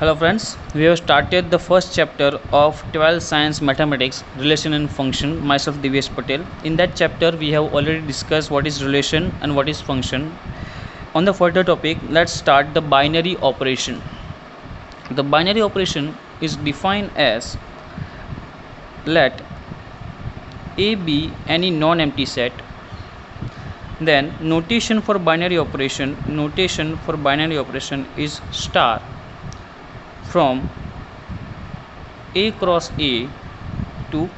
Hello friends, we have started the first chapter of 12th Science Mathematics, Relation and Function, myself Divyesh Patel. In that chapter we have already discussed what is relation and what is function. On the further topic, let's start the binary operation. The binary operation is defined as let A be any non-empty set. Then notation for binary operation is star from A cross A to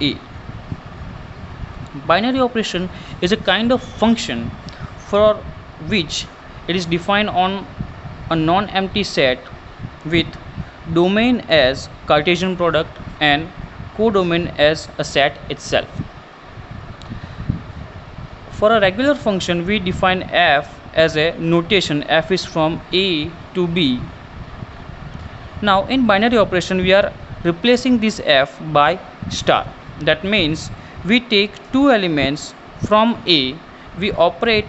A. Binary operation is a kind of function for which it is defined on a non-empty set with domain as Cartesian product and codomain as a set itself. For a regular function, we define f as a notation. F is from A to B. Now in binary operation we are replacing this f by star. That means we take two elements from A, we operate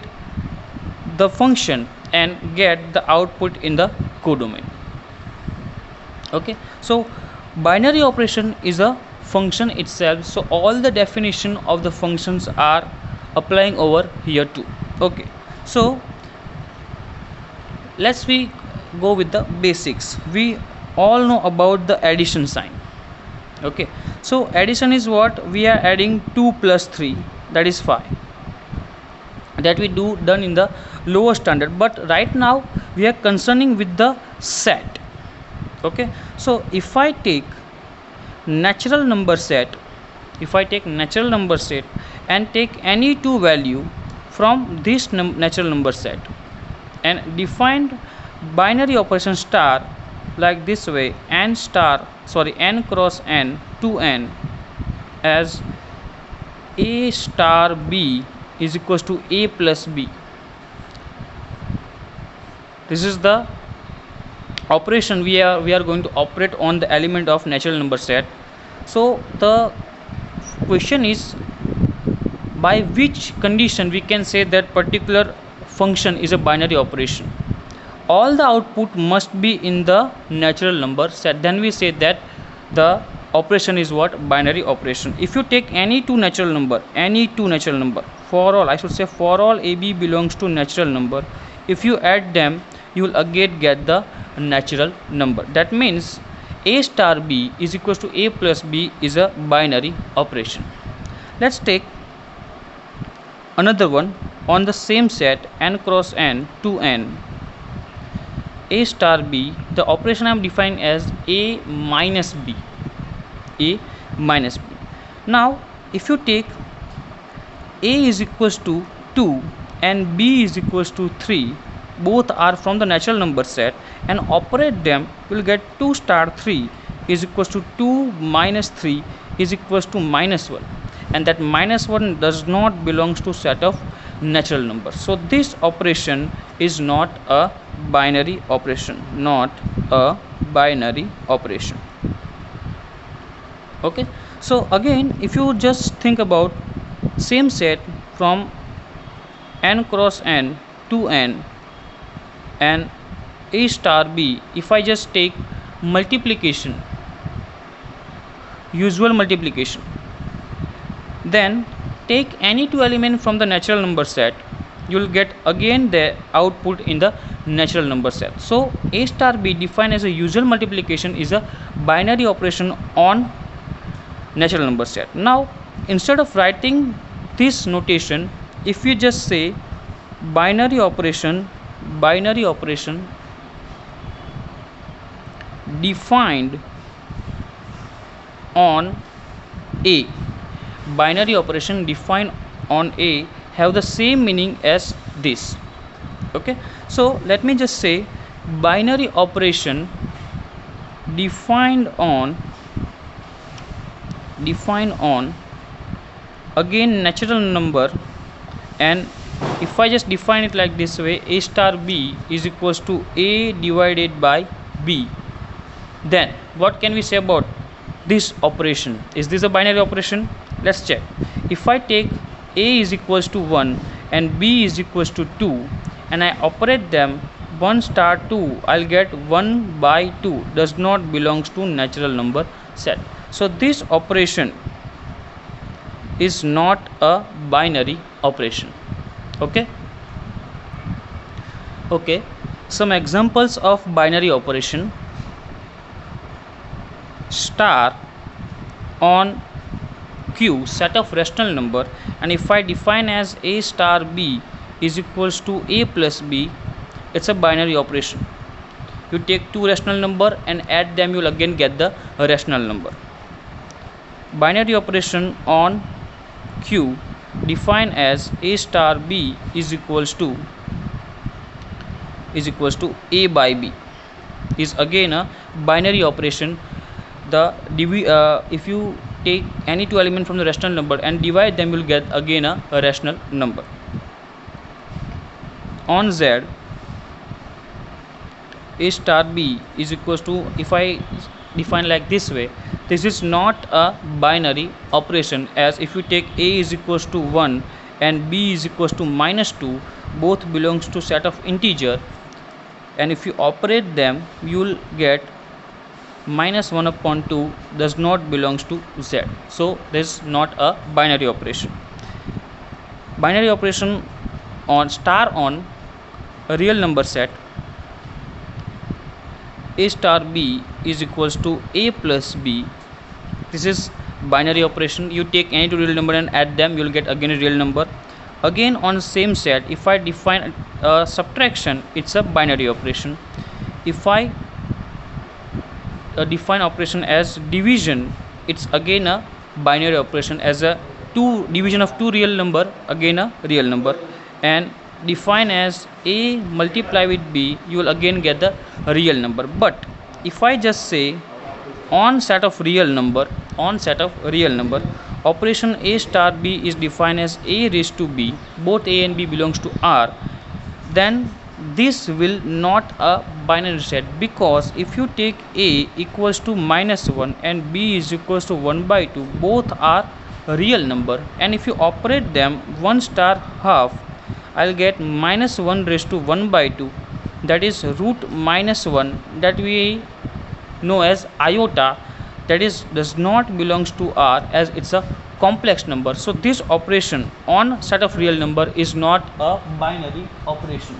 the function and get the output in the codomain. Okay, so binary operation is a function itself, so all the definition of the functions are applying over here too. Okay, so we go with the basics. We all know about the addition sign. Okay, so addition is what? We are adding 2 plus 3, that is 5, that we done in the lower standard, but right now we are concerning with the set. Okay, so if I take natural number set and take any two value from this natural number set and defined binary operation star like this way, n cross n to n as A star B is equals to A plus B. This is the operation we are going to operate on the element of natural number set. So the question is, by which condition we can say that particular function is a binary operation? All the output must be in the natural number set, then we say that the operation is what? Binary operation. If you take any two natural number, for all AB belongs to natural number, if you add them you will again get the natural number. That means A star B is equals to A plus B is a binary operation. Let's take another one on the same set n cross n to n. A star B, the operation I am defining as A minus B. Now if you take A is equals to 2 and B is equals to 3, both are from the natural number set, and operate them, you will get 2 star 3 is equals to 2 minus 3 is equals to minus 1, and that minus 1 does not belongs to set of natural numbers. So this operation is not a binary operation, Okay, so again if you just think about same set from n cross n to n and A star B, if I just take multiplication, usual multiplication, then take any two element from the natural number set, you will get again the output in the natural number set. So A star B defined as a usual multiplication is a binary operation on natural number set. Now instead of writing this notation, if you just say binary operation defined on A, binary operation defined on A have the same meaning as this. Okay, so let me just say binary operation defined on again natural number, and if I just define it like this way, A star B is equals to A divided by B, then what can we say about this operation? Is this a binary operation? Let's check. If I take A is equals to 1 and B is equals to 2 and I operate them, 1 star 2, I'll get 1 by 2 does not belongs to natural number set. So this operation is not a binary operation. Okay. Some examples of binary operation: star on Q set of rational number, and if I define as A star B is equals to A plus B, it's a binary operation. You take two rational number and add them, you'll again get the rational number. Binary operation on Q define as A star B is equals to A by B is again a binary operation. If you take any two element from the rational number and divide them, you will get again a rational number. On Z, A star B is equals to, if I define like this way, this is not a binary operation, as if you take A is equals to 1 and B is equals to -2, both belongs to set of integer, and if you operate them, you will get -1 upon 2 does not belongs to Z. So this is not a binary operation. Binary operation on star on a real number set, A star B is equals to A plus B. This is binary operation. You take any two real number and add them, you will get again a real number. Again on same set, if I define subtraction, it's a binary operation. If I define operation as division, it's again a binary operation, as a division of two real number, again a real number. And define as A multiply with B, you will again get the real number. But if I just say on set of real number, operation A star B is defined as A raised to B, both A and B belongs to R, then this will not a binary set, because if you take A equals to -1 and B is equals to 1 by 2, both are real number, and if you operate them 1 star half, I'll get -1 raised to 1 by 2, that is root -1, that we know as iota, that is does not belongs to R, as it's a complex number. So this operation on set of real number is not a binary operation.